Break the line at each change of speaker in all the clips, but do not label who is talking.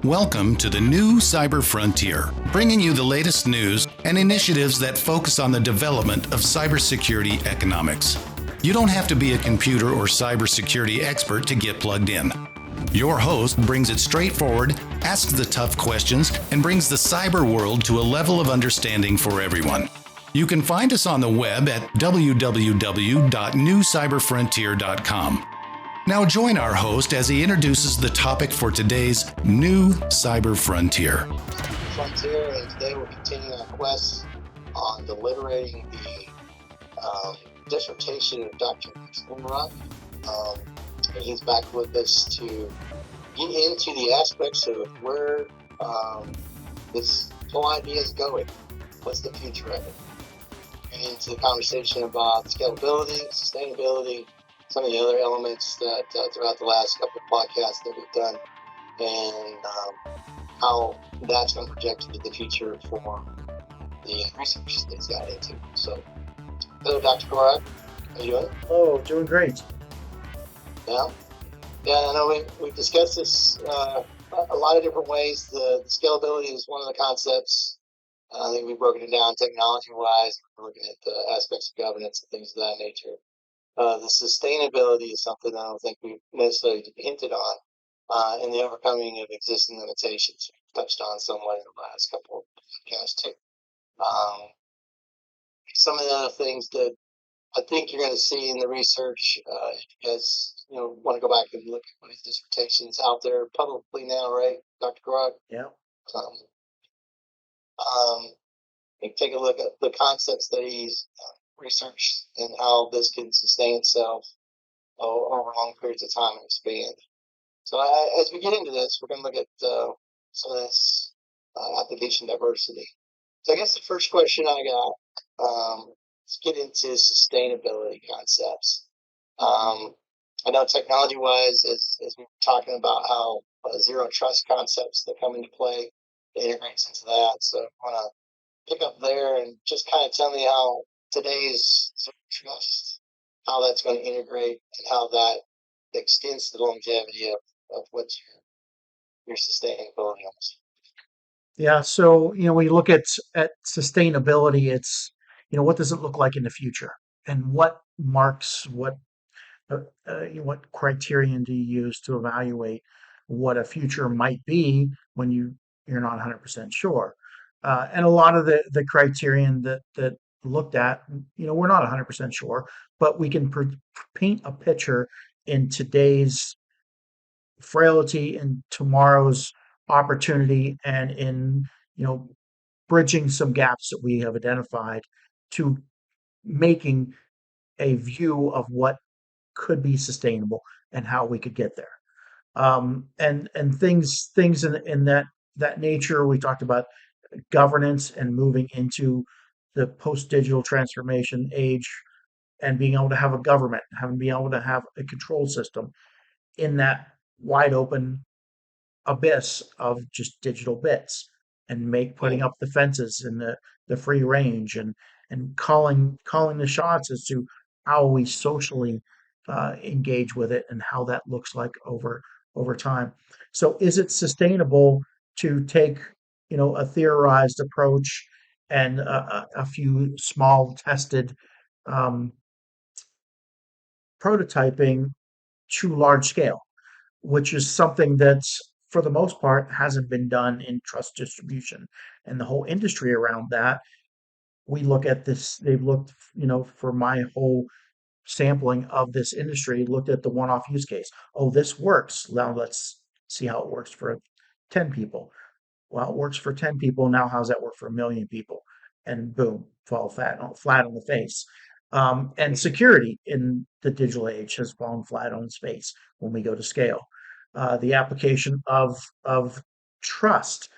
Welcome to the new Cyber Frontier, bringing you the latest news and initiatives that focus on the development of cybersecurity economics. You don't have to be a computer or cybersecurity expert to get plugged in. Your host brings it straightforward, asks the tough questions, and brings the cyber world to a level of understanding for everyone. You can find us on the web at www.newcyberfrontier.com. Now join our host as he introduces the topic for today's new Cyber Frontier.
Frontier, and today we're continuing our quest on deliberating the dissertation of Dr. Gorog. And he's back with us to get into the aspects of where this whole idea is going. What's the future of it? And into the conversation about scalability, sustainability, some of the other elements that throughout the last couple of podcasts that we've done, and how that's going to project into the future for the research that he's got into. So, hello, Dr. Gorog. How you doing?
Oh, doing great.
Yeah, I know we've discussed this a lot of different ways. The scalability is one of the concepts. I think we've broken it down technology-wise. We're looking at the aspects of governance and things of that nature. The sustainability is something I don't think we've necessarily hinted on, and the overcoming of existing limitations we've touched on somewhat in the last couple of podcasts too. Some of the other things that I think you're going to see in the research, as you know, want to go back and look at his dissertations out there publicly now, right, Dr. Gorog?
Yeah.
And take a look at the concepts that he's researched and how this can sustain itself over long periods of time and expand. So as we get into this, we're going to look at some of this application diversity. So I guess the first question I got, let's get into sustainability concepts. I know technology-wise, as we were talking about how zero trust concepts that come into play, it integrates into that. So I want to pick up there and just kind of tell me how today's zero trust, how that's going to integrate and how that extends the longevity of what's your sustainability almost.
Yeah. So, when you look at sustainability, it's, what does it look like in the future? And what marks, what criterion do you use to evaluate what a future might be when you're not 100% sure? And a lot of the criterion that looked at, we're not 100% sure, but we can paint a picture in today's frailty and tomorrow's opportunity, and in bridging some gaps that we have identified to making a view of what could be sustainable and how we could get there. And things in that nature. We talked about governance and moving into the post-digital transformation age, and being able to have a government, being able to have a control system in that wide open abyss of just digital bits, and putting up the fences and the free range, and calling the shots as to how we socially engage with it and how that looks like over time. So is it sustainable to take a theorized approach and a few small tested prototyping to large scale, which is something that's, for the most part, hasn't been done in trust distribution and the whole industry around that. We look at this, they've looked, for my whole sampling of this industry, looked at the one-off use case. Oh, this works. Now let's see how it works for 10 people. Well, it works for 10 people. Now how's that work for 1 million people? And boom, fall flat on the face. And security in the digital age has fallen flat on its face when we go to scale. The application of trust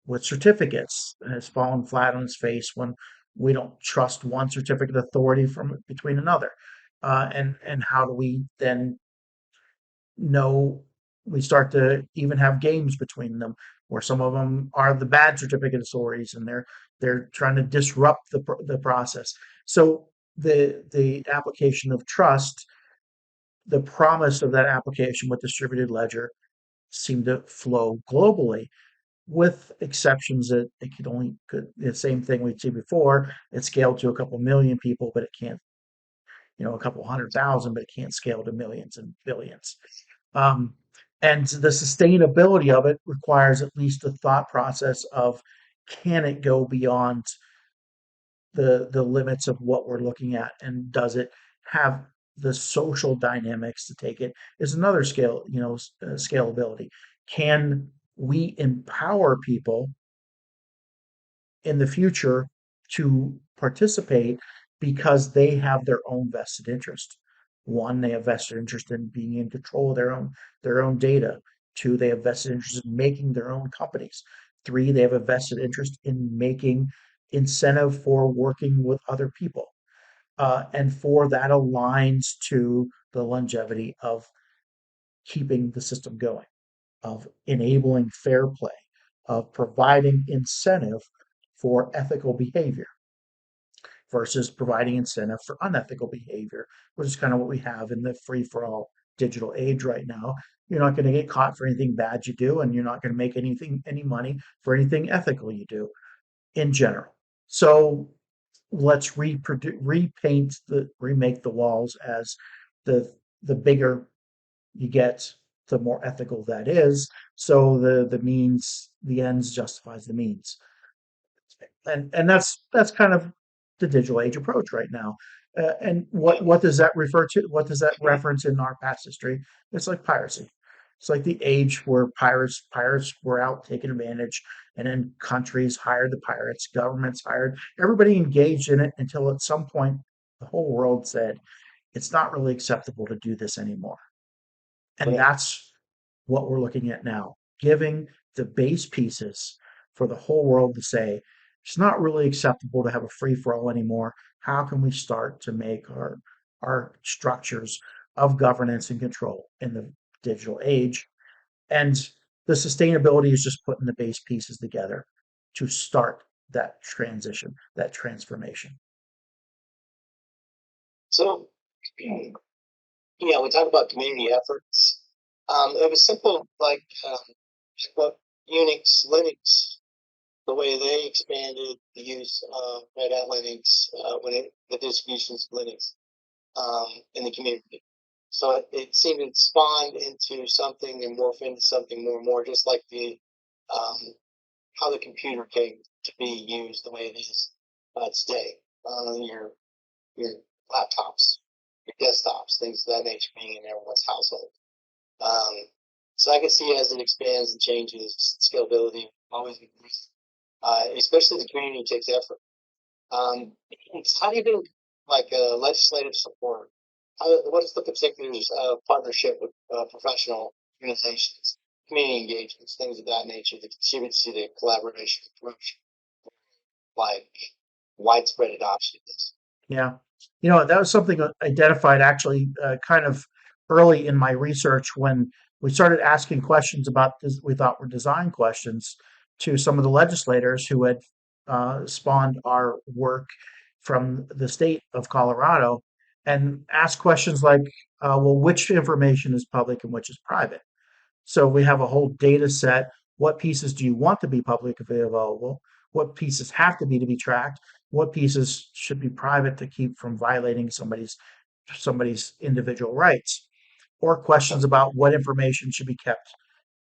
with certificates has fallen flat on its face when we don't trust one certificate authority between another. And how do we then know? We start to even have games between them, where some of them are the bad certificate authorities, and they're trying to disrupt the process. So the application of trust, the promise of that application with distributed ledger, seem to flow globally, with exceptions that it the same thing we'd see before. It scaled to a couple million people, but it can't, a couple 100,000, but it can't scale to millions and billions. Um, and the sustainability of it requires at least a thought process of, can it go beyond the limits of what we're looking at, and does it have the social dynamics to take it? Is another scalability. Can we empower people in the future to participate because they have their own vested interest? One, they have vested interest in being in control of their own data. Two, they have vested interest in making their own companies. Three, they have a vested interest in making incentive for working with other people. And four, that aligns to the longevity of keeping the system going, of enabling fair play, of providing incentive for ethical behavior versus providing incentive for unethical behavior, which is kind of what we have in the free for all digital age right now. You're not going to get caught for anything bad you do, and you're not going to make any money for anything ethical you do in general. So let's remake the walls as the bigger you get, the more ethical that is. So the ends justifies the means, and that's kind of the digital age approach right now. And what does that refer to? What does that reference in our past history? It's like piracy. It's like the age where pirates were out taking advantage, and then countries hired the pirates, governments hired, everybody engaged in it until at some point the whole world said it's not really acceptable to do this anymore. And
Right.
that's what we're looking at now, giving the base pieces for the whole world to say, it's not really acceptable to have a free for all anymore. How can we start to make our structures of governance and control in the digital age? And the sustainability is just putting the base pieces together to start that transition, that transformation.
So, we talk about community efforts. It was simple, like what Unix, Linux, the way they expanded the use of Red Hat Linux, the distributions of Linux in the community. So it seemed to spawn into something and morph into something more and more, just like how the computer came to be used the way it is today. Your laptops, your desktops, things of that nature being in everyone's household. So I can see as it expands and changes, scalability always increases, especially the community takes effort. So how do you do legislative support? What is the particulars of partnership with professional organizations, community engagements, things of that nature that contribute to the collaboration approach, like widespread adoption of this?
Yeah. That was something identified actually kind of early in my research when we started asking questions about this, we thought were design questions, to some of the legislators who had spawned our work from the state of Colorado, and asked questions like, well, which information is public and which is private? So we have a whole data set. What pieces do you want to be publicly available? What pieces have to be tracked? What pieces should be private to keep from violating somebody's individual rights? Or questions about what information should be kept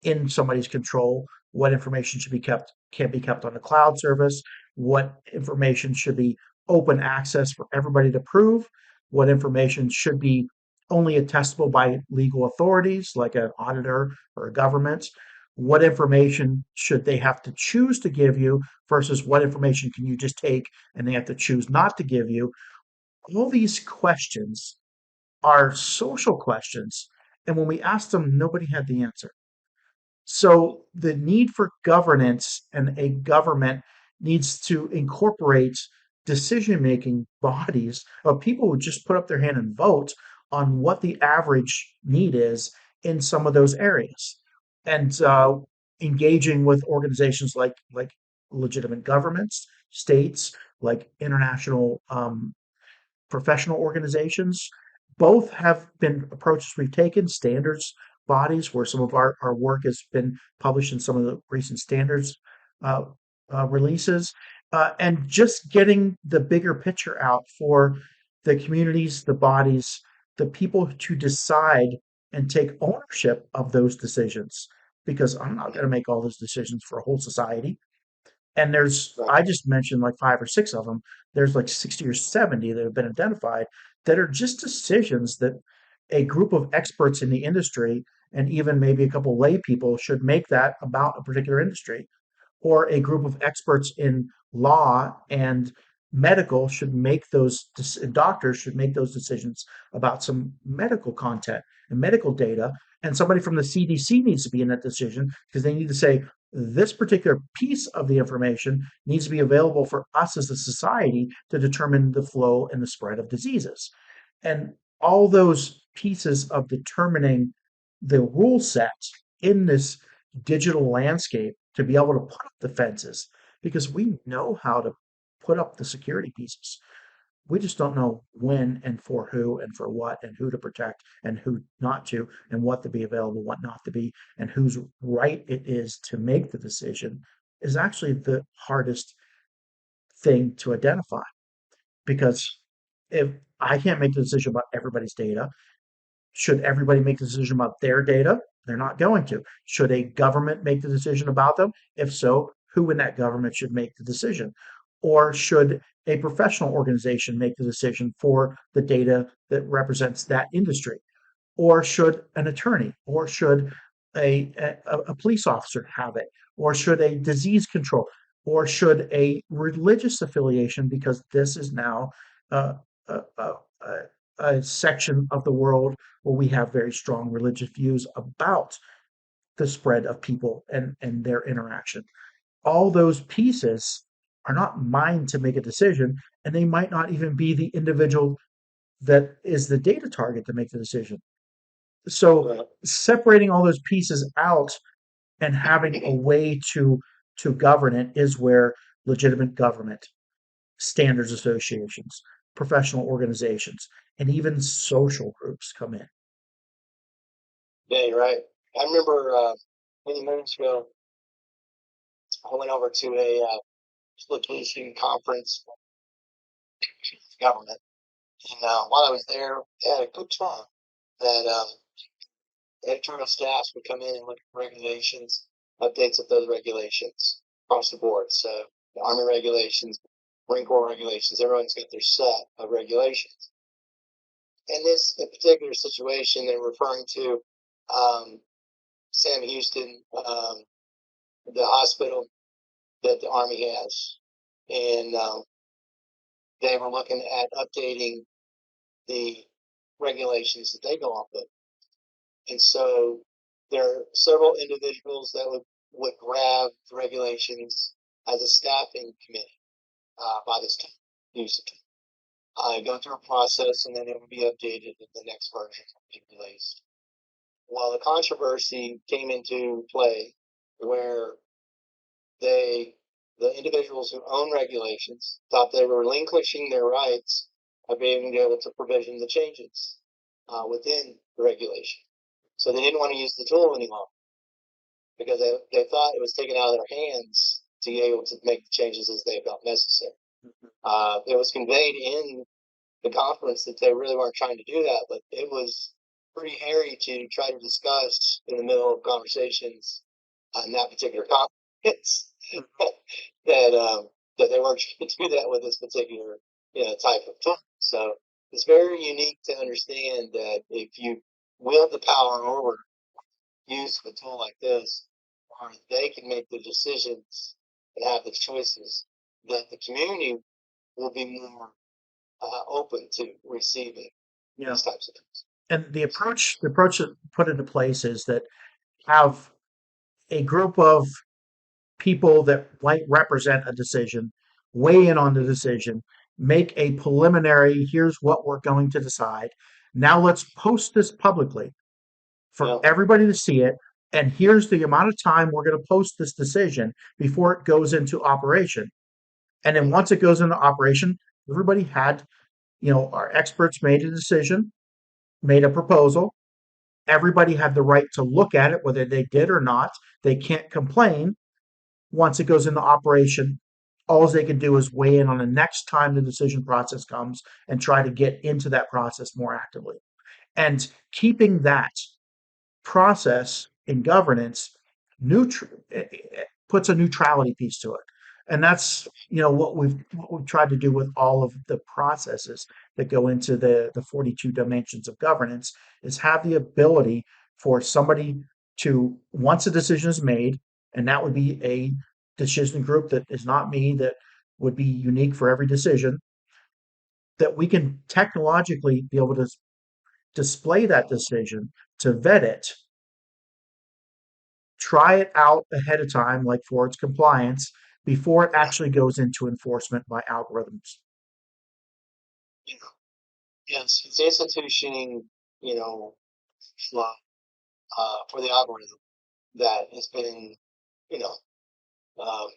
in somebody's control, what information can be kept on the cloud service, what information should be open access for everybody to prove, what information should be only attestable by legal authorities like an auditor or a government, what information should they have to choose to give you versus what information can you just take and they have to choose not to give you. All these questions are social questions, and when we asked them, nobody had the answer. So the need for governance, and a government needs to incorporate decision-making bodies of people who just put up their hand and vote on what the average need is in some of those areas, and engaging with organizations like legitimate governments, states, like international professional organizations. Both have been approaches we've taken. Standards bodies where some of our work has been published in some of the recent standards uh, releases, and just getting the bigger picture out for the communities, the bodies, the people to decide and take ownership of those decisions. Because I'm not going to make all those decisions for a whole society. And
Right.
I just mentioned like 5 or 6 of them. There's like 60 or 70 that have been identified that are just decisions that a group of experts in the industry and even maybe a couple lay people should make that about a particular industry, or a group of experts in law and medical should make those doctors should make those decisions about some medical content and medical data, and somebody from the CDC needs to be in that decision because they need to say this particular piece of the information needs to be available for us as a society to determine the flow and the spread of diseases. And all those pieces of determining the rule set in this digital landscape to be able to put up the fences, because we know how to put up the security pieces. We just don't know when and for who and for what and who to protect and who not to and what to be available, what not to be, and whose right it is to make the decision is actually the hardest thing to identify. Because if I can't make the decision about everybody's data, should everybody make the decision about their data? They're not going to. Should a government make the decision about them? If so, who in that government should make the decision? Or should a professional organization make the decision for the data that represents that industry? Or should an attorney? Or should a police officer have it? Or should a disease control? Or should a religious affiliation, because this is now uh, a, a, a a section of the world where we have very strong religious views about the spread of people and their interaction. All those pieces are not mine to make a decision, and they might not even be the individual that is the data target to make the decision. So
Right.
separating all those pieces out and having a way to govern it is where legitimate government, standards associations, professional organizations, and even social groups come in.
Yeah, you're right. I remember many moons ago, I went over to a litigation conference for government. And while I was there, they had a good talk that editorial staffs would come in and look at regulations, updates of those regulations across the board. So the Army regulations, Marine Corps regulations, everyone's got their set of regulations. In this particular situation, they're referring to Sam Houston, the hospital that the Army has. And they were looking at updating the regulations that they go off of. And so there are several individuals that would grab the regulations as a staffing committee by this time, use it. Go through a process, and then it would be updated and the next version would be released. Well, the controversy came into play where the individuals who own regulations thought they were relinquishing their rights of being able to provision the changes within the regulation. So they didn't want to use the tool any longer because they thought it was taken out of their hands to be able to make the changes as they felt necessary. It was conveyed in the conference that they really weren't trying to do that, but it was pretty hairy to try to discuss in the middle of conversations in that particular conference that that they weren't trying to do that with this particular type of tool. So it's very unique to understand that if you wield the power over use of a tool like this, or they can make the decisions and have the choices, that the community will be more open to receiving
Yeah.
these types of things.
And the approach that put into place is that have a group of people that might represent a decision weigh in on the decision, make a preliminary, here's what we're going to decide. Now let's post this publicly for
Yeah,
everybody to see it. And here's the amount of time we're going to post this decision before it goes into operation. And then once it goes into operation, everybody had, our experts made a decision, made a proposal. Everybody had the right to look at it, whether they did or not. They can't complain once it goes into operation. All they can do is weigh in on the next time the decision process comes and try to get into that process more actively. And keeping that process in governance puts a neutrality piece to it. And that's what we've tried to do with all of the processes that go into the 42 dimensions of governance is have the ability for somebody to, once a decision is made, and that would be a decision group that is not me, that would be unique for every decision, that we can technologically be able to display that decision, to vet it, try it out ahead of time, like for its compliance, before it actually goes into enforcement by algorithms.
You know, yes, it's institutioning, flow for the algorithm that has been, you know, um,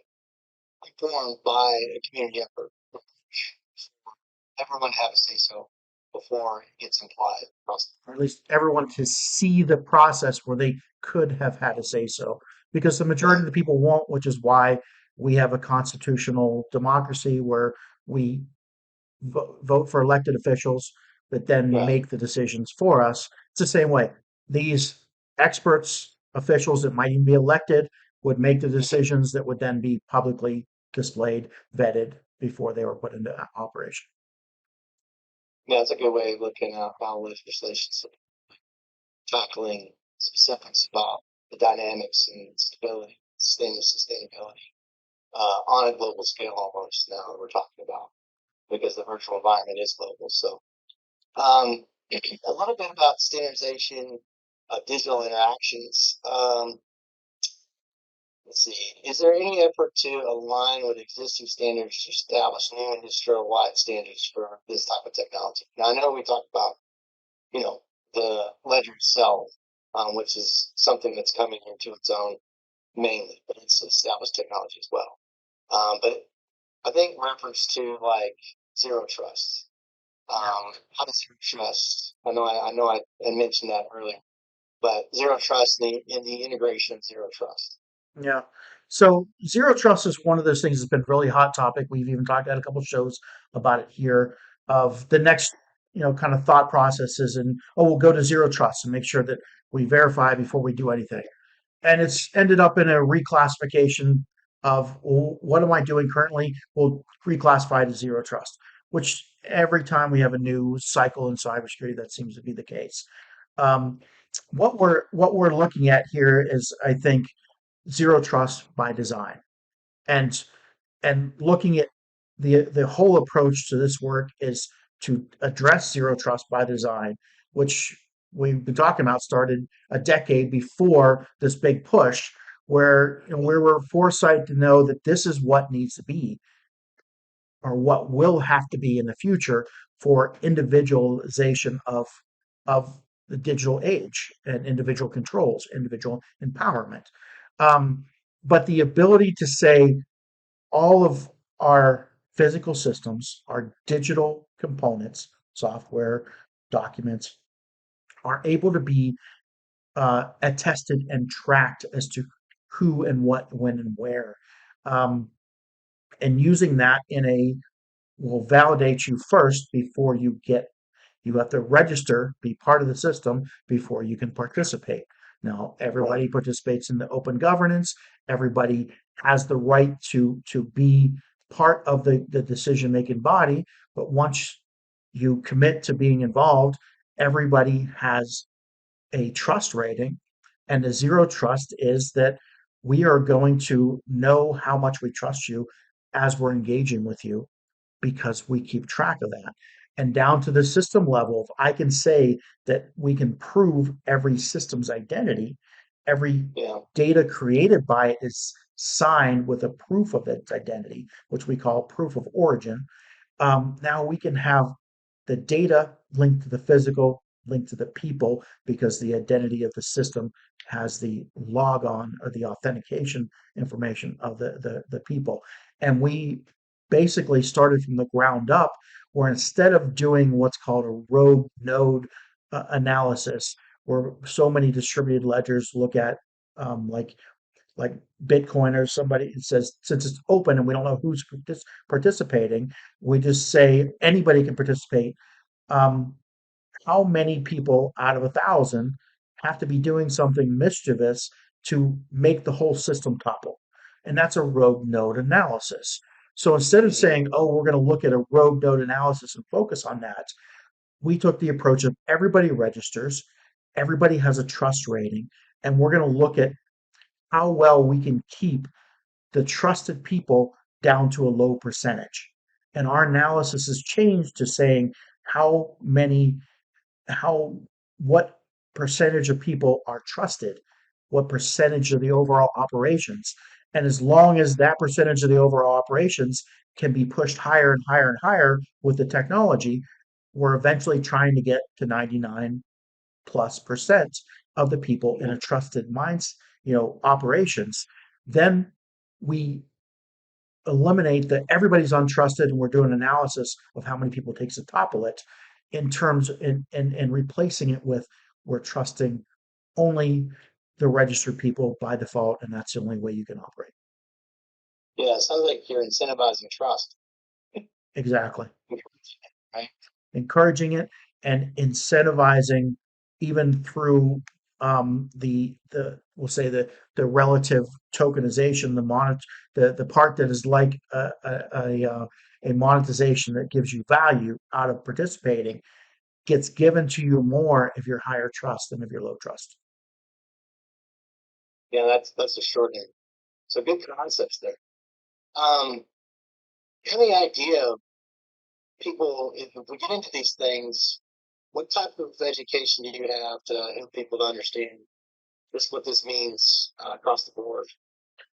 informed by a community effort. Everyone have a say so before it gets implied across.
Or at least everyone to see the process where they could have had a say so. Because the majority
Right,
of the people won't, which is why we have a constitutional democracy where we vote for elected officials that then
right.
make the decisions for us. It's the same way. These experts, officials that might even be elected, would make the
Mhm.
decisions that would then be publicly displayed, vetted before they were put into operation.
Yeah, it's a good way of looking at how legislation's tackling specifics about the dynamics and stability, sustainability on a global scale almost now that we're talking about because the virtual environment is global. So, um, a little bit about standardization of digital interactions. Let's see. Is there any effort to align with existing standards to establish new industry-wide standards for this type of technology? Now, I know we talked about, the ledger itself, which is something that's coming into its own mainly, but it's established technology as well. But I think reference to like zero trust.
Yeah.
How does zero trust? I know I mentioned that earlier, but zero trust in the integration of zero trust.
Yeah. So zero trust is one of those things that's been really hot topic. We've even talked at a couple of shows about it here of the next, kind of thought processes and we'll go to zero trust and make sure that we verify before we do anything. And it's ended up in a reclassification of what am I doing currently? We'll reclassify to zero trust, which every time we have a new cycle in cybersecurity, that seems to be the case. Um, what we're looking at here is, I think, zero trust by design, and looking at the whole approach to this work is to address zero trust by design, which we've been talking about started a decade before this big push, where we were foresight to know that this is what needs to be or what will have to be in the future for individualization of the digital age and individual controls, individual empowerment. Um, but the ability to say all of our physical systems, our digital components, software, documents, are able to be attested and tracked as to who and what, when, and where. Um, and using that in a will validate you first before you have to register, be part of the system before you can participate. Now,
Right.
everybody participates in the open governance. Everybody has the right to be part of the decision making body. But once you commit to being involved, everybody has a trust rating. And the zero trust is that we are going to know how much we trust you as we're engaging with you because we keep track of that. And down to the system level, if I can say that we can prove every system's identity, every
Yeah.
data created by it is signed with a proof of its identity, which we call proof of origin. Now we can have the data linked to the physical, linked to the people, because the identity of the system has the logon or the authentication information of the people. And we basically started from the ground up, where instead of doing what's called a rogue node analysis, where so many distributed ledgers look at like Bitcoin or somebody says, since it's open and we don't know who's participating, we just say anybody can participate. Um, how many people out of 1,000 have to be doing something mischievous to make the whole system topple? And that's a rogue node analysis. So instead of saying, oh, we're going to look at a rogue node analysis and focus on that, we took the approach of everybody registers, everybody has a trust rating, and we're going to look at how well we can keep the trusted people down to a low percentage. And our analysis has changed to saying how many, how, what percentage of people are trusted, what percentage of the overall operations. And as long as that percentage of the overall operations can be pushed higher and higher and higher with the technology, we're eventually trying to get to 99+% of the people in a trusted minds, operations. Then we eliminate that everybody's untrusted and we're doing analysis of how many people it takes to topple it in terms and replacing it with we're trusting only the registered people by default, and that's the only way you can operate.
Yeah, it sounds like you're incentivizing trust.
Exactly.
Right?
Encouraging it and incentivizing even through the we'll say the relative tokenization, the part that is like a monetization that gives you value out of participating gets given to you more if you're higher trust than if you're low trust.
Yeah, that's a short end. So good concepts there. Any idea of people, if we get into these things, what type of education do you have to help people to understand just what this means across the board?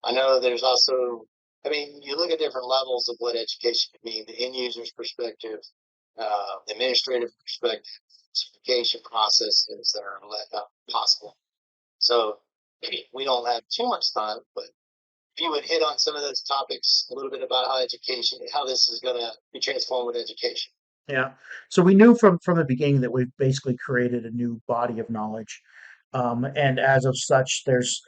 I know there's also, I mean, you look at different levels of what education can mean, the end user's perspective, the administrative perspective, certification processes that are possible. So we don't have too much time, but if you would hit on some of those topics, a little bit about how this is going to be transformed with education.
Yeah. So we knew from the beginning that we've basically created a new body of knowledge. And as of such, there's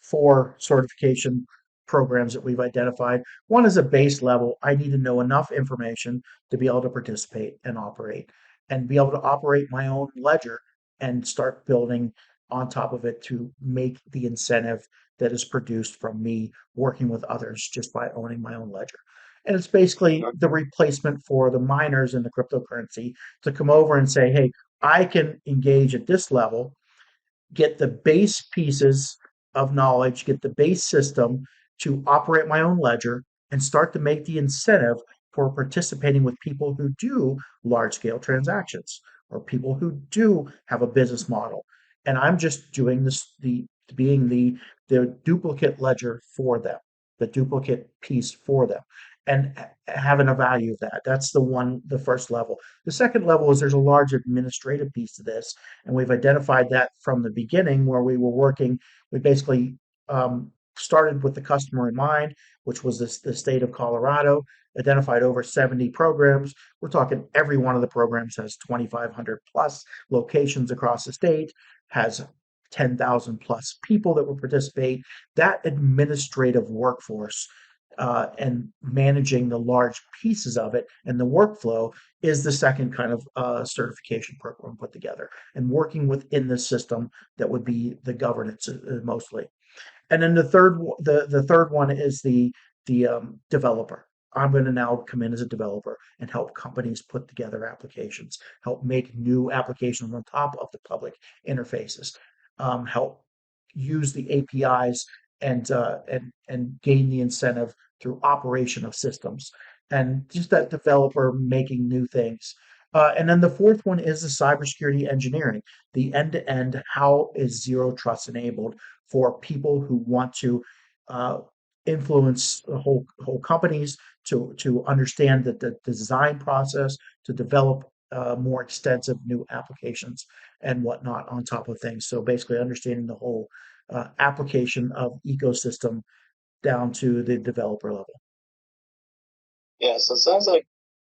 four certification programs that we've identified. One is a base level. I need to know enough information to be able to participate and operate and be able to operate my own ledger and start building on top of it to make the incentive that is produced from me working with others just by owning my own ledger. And it's basically the replacement for the miners in the cryptocurrency to come over and say, hey, I can engage at this level, get the base pieces of knowledge, get the base system to operate my own ledger and start to make the incentive for participating with people who do large scale transactions or people who do have a business model. And I'm just doing this, being the duplicate ledger for them, the duplicate piece for them and having a value of that. That's the first level. The second level is there's a large administrative piece to this, and we've identified that from the beginning where we were working. We basically started with the customer in mind, which was the state of Colorado, identified over 70 programs. We're talking every one of the programs has 2,500 plus locations across the state, has 10,000 plus people that will participate. That administrative workforce and managing the large pieces of it and the workflow is the second kind of certification program put together and working within the system that would be the governance mostly. And then the third one is the developer. I'm going to now come in as a developer and help companies put together applications, help make new applications on top of the public interfaces, help use the APIs and gain the incentive through operation of systems, and just that developer making new things. And then the fourth one is the cybersecurity engineering, the end-to-end. How is zero trust enabled for people who want to uh, influence the whole companies to understand the design process to develop more extensive new applications and whatnot on top of things. So basically, understanding the whole application of ecosystem down to the developer level.
Yeah, so it sounds like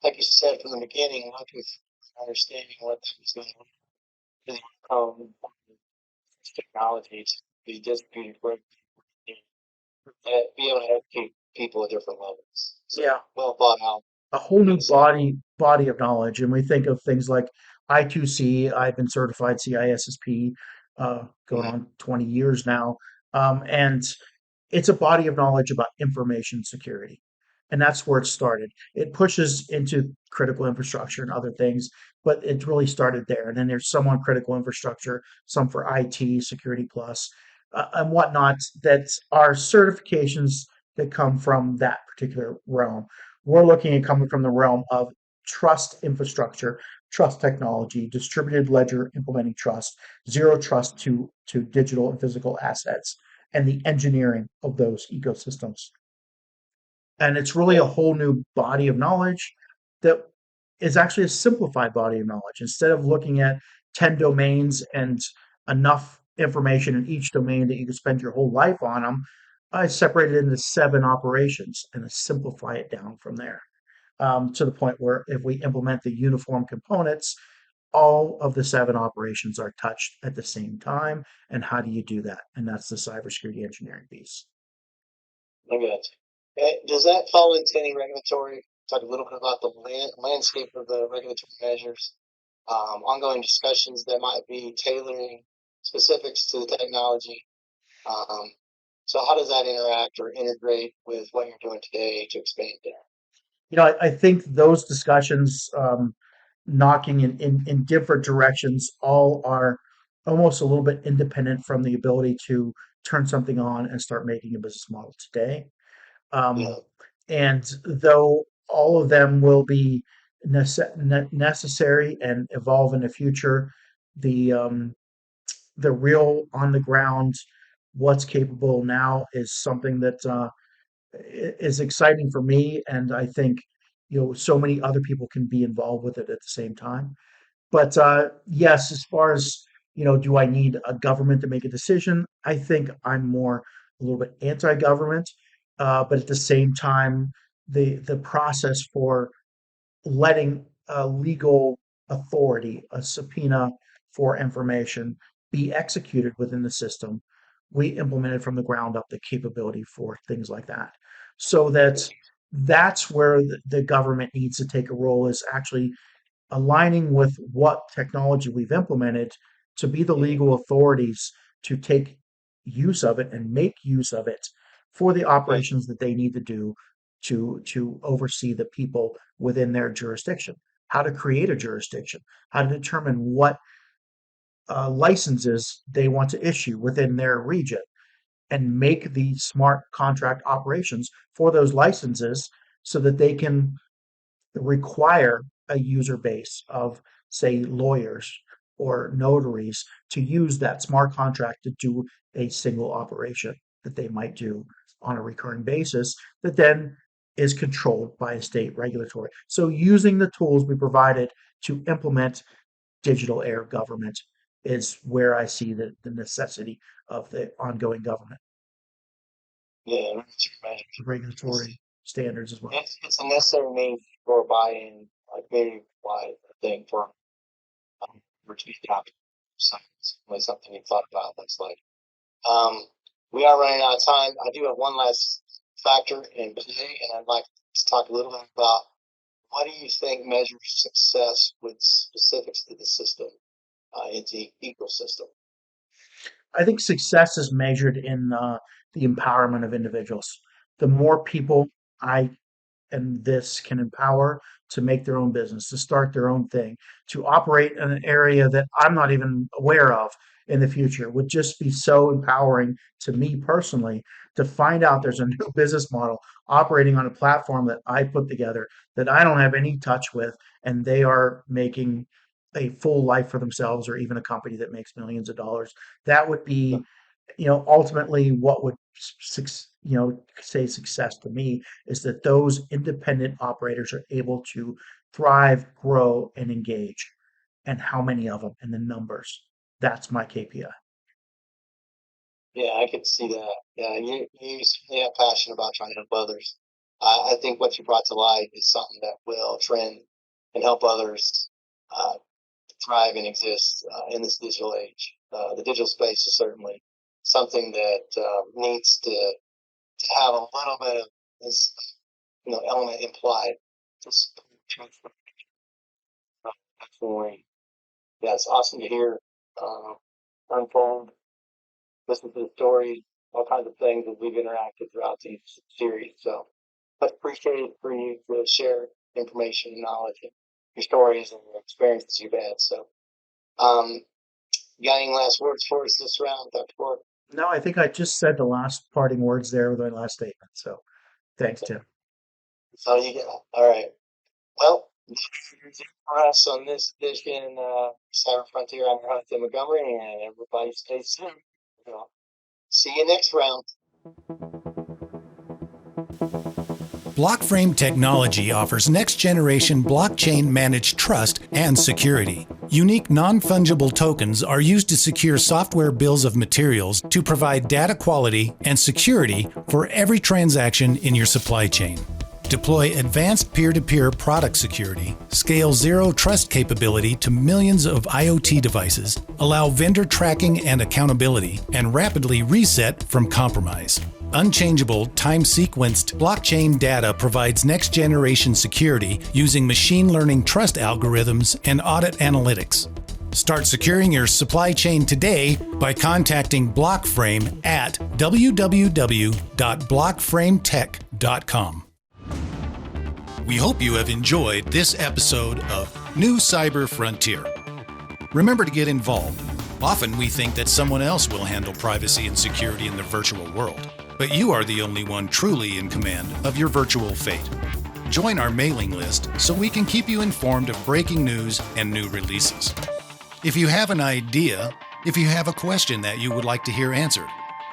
you said from the beginning, looking for understanding what is going on. technologies be distributed where be able to educate people at different levels. So
Yeah.
well thought out.
A whole new
So,
body of knowledge. And we think of things like I2C. I've been certified CISSP going
mhm.
on 20 years now. And it's a body of knowledge about information security. And that's where it started. It pushes into critical infrastructure and other things, but it really started there. And then there's some on critical infrastructure, some for IT, Security Plus, and whatnot, that are certifications that come from that particular realm. We're looking at coming from the realm of trust infrastructure, trust technology, distributed ledger implementing trust, zero trust to digital and physical assets, and the engineering of those ecosystems. And it's really
Yeah,
a whole new body of knowledge that is actually a simplified body of knowledge. Instead of looking at 10 domains and enough information in each domain that you could spend your whole life on them, I separate it into 7 operations and I simplify it down from there, to the point where if we implement the uniform components, all of the 7 operations are touched at the same time. And how do you do that? And that's the cybersecurity engineering piece.
I got you. Does that fall into any regulatory? Talk a little bit about the landscape of the regulatory measures, ongoing discussions that might be tailoring specifics to the technology. Um, so how does that interact or integrate with what you're doing today to expand there?
I think those discussions, knocking in different directions, all are almost a little bit independent from the ability to turn something on and start making a business model today.
Yeah,
Um, and though all of them will be necessary and evolve in the future, the the real on the ground, what's capable now is something that is exciting for me, and I think so many other people can be involved with it at the same time. But yes, as far as do I need a government to make a decision? I think I'm more a little bit anti-government, but at the same time, the process for letting a legal authority, a subpoena for information, be executed within the system, we implemented from the ground up the capability for things like that. So that's where the government needs to take a role, is actually aligning with what technology we've implemented to be the legal authorities to take use of it and make use of it for the
right.
operations that they need to do to oversee the people within their jurisdiction. How to create a jurisdiction, how to determine what licenses they want to issue within their region, and make the smart contract operations for those licenses so that they can require a user base of, say, lawyers or notaries to use that smart contract to do a single operation that they might do on a recurring basis that then is controlled by a state regulatory. So, using the tools we provided to implement digital air government is where I see the necessity of the ongoing government,
Yeah, regulatory measures.
regulatory standards as well.
It's a necessary means for buy-in, like very wide, I think, for to be adopted. So it's really something you thought about. That's like, um, we are running out of time. I do have one last factor in play, and I'd like to talk a little bit about what do you think measures success with specifics to the system, into the ecosystem.
I think success is measured in the empowerment of individuals. The more people I and this can empower to make their own business, to start their own thing, to operate in an area that I'm not even aware of in the future would just be so empowering to me personally to find out there's a new business model operating on a platform that I put together that I don't have any touch with, and they are making a full life for themselves, or even a company that makes millions of dollars. That would be, ultimately what would say success to me, is that those independent operators are able to thrive, grow, and engage. And how many of them and the numbers. That's my KPI.
Yeah, I could see that. Yeah, you certainly have passion about trying to help others. I think what you brought to light is something that will trend and help others, uh, thrive and exist in this digital age. The digital space is certainly something that needs to have a little bit of this, element implied. Just definitely, yeah, it's awesome to hear unfold, listen to the stories, all kinds of things that we've interacted throughout these series. So much appreciated for you to share information and knowledge and your stories and your experiences you've had. So, you got any last words for us this round, Dr. Gorog?
No, I think I just said the last parting words there with my last statement. So thanks, Tim.
So you get all right. Well, that's it for us on this edition of Cyber Frontier. I'm your host, Tim Montgomery, and everybody stay safe. See you next round.
Blockframe technology offers next-generation blockchain-managed trust and security. Unique non-fungible tokens are used to secure software bills of materials to provide data quality and security for every transaction in your supply chain. Deploy advanced peer-to-peer product security, scale zero trust capability to millions of IoT devices, allow vendor tracking and accountability, and rapidly reset from compromise. Unchangeable, time-sequenced blockchain data provides next-generation security using machine learning trust algorithms and audit analytics. Start securing your supply chain today by contacting Blockframe at www.blockframetech.com. We hope you have enjoyed this episode of New Cyber Frontier. Remember to get involved. Often we think that someone else will handle privacy and security in the virtual world, but you are the only one truly in command of your virtual fate. Join our mailing list so we can keep you informed of breaking news and new releases. If you have an idea, if you have a question that you would like to hear answered,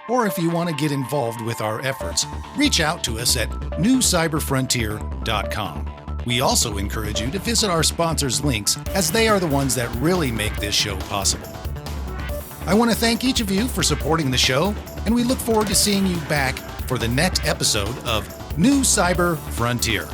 or if you want to get involved with our efforts, reach out to us at newcyberfrontier.com. We also encourage you to visit our sponsors' links, as they are the ones that really make this show possible. I want to thank each of you for supporting the show, and we look forward to seeing you back for the next episode of New Cyber Frontier.